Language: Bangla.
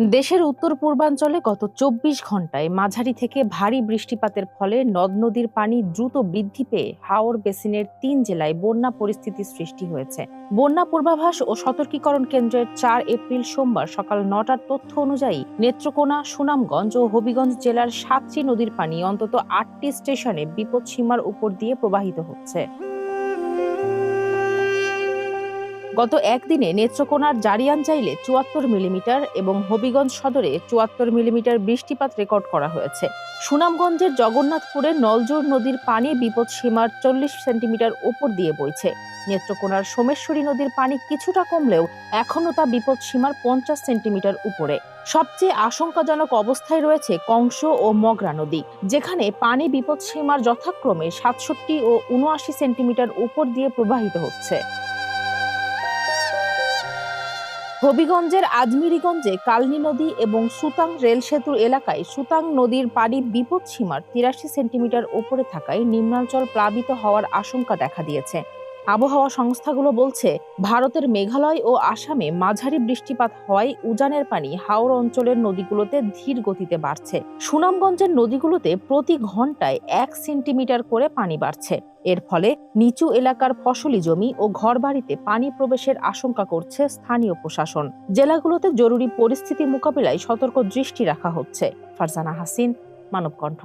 দেশের উত্তর পূর্বাঞ্চলে গত ২৪ ঘন্টায় মাঝারি থেকে ভারী বৃষ্টিপাতের ফলে নদ-নদীর পানি দ্রুত বৃদ্ধি পেয়ে হাওর বেসিনের ৩ জেলায় বন্যা পরিস্থিতির সৃষ্টি হয়েছে। বন্যা পূর্বাভাস ও সতর্কীকরণ কেন্দ্রের ৪ এপ্রিল সোমবার সকাল ৯টার তথ্য অনুযায়ী নেত্রকোনা, সুনামগঞ্জ ও হবিগঞ্জ জেলার ৭টি নদীর পানি অন্তত ৮টি স্টেশনে বিপদসীমার উপর দিয়ে প্রবাহিত হচ্ছে। গত একদিনে নেত্রকোনার জারিয়ানজাইলে ৭৪ মিলিমিটার এবং হবিগঞ্জ সদরে ৭৪ মিলিমিটার বৃষ্টিপাত রেকর্ড করা হয়েছে। সুনামগঞ্জের জগন্নাথপুরে নলজোর নদীর পানি বিপদসীমার ৪০ সেন্টিমিটার উপর দিয়ে বইছে। নেত্রকোনার সোমেশ্বরী নদীর পানি কিছুটা কমলেও এখনও তা বিপদসীমার ৫০ সেন্টিমিটার উপরে। সবচেয়ে আশঙ্কাজনক অবস্থায় রয়েছে কংস ও মগরা নদী, যেখানে পানি বিপদসীমার যথাক্রমে ৬৭ ও ৭৯ সেন্টিমিটার উপর দিয়ে প্রবাহিত হচ্ছে। হবিগঞ্জের আজমিরিগঞ্জে কালনী নদী এবং সুতাং রেল সেতুর এলাকায় সুতাং নদীর পানি বিপদসীমার ৮৩ সেন্টিমিটার ওপরে থাকায় নিম্নাঞ্চল প্লাবিত হওয়ার আশঙ্কা দেখা দিয়েছে। আবহাওয়া সংস্থাগুলো বলছে, ভারতের মেঘালয় ও আসামে মাঝারি বৃষ্টিপাত হওয়ায় উজানের পানি হাওর অঞ্চলের নদীগুলোতে ধীর গতিতে বাড়ছে। সুনামগঞ্জের নদীগুলোতে প্রতি ঘন্টায় ১ সেন্টিমিটার করে পানি বাড়ছে। এর ফলে নিচু এলাকার ফসলি জমি ও ঘরবাড়িতে পানি প্রবেশের আশঙ্কা করছে স্থানীয় প্রশাসন। জেলাগুলোতে জরুরি পরিস্থিতি মোকাবিলায় সতর্ক দৃষ্টি রাখা হচ্ছে। ফারজানা হাসিন, মানবকণ্ঠ।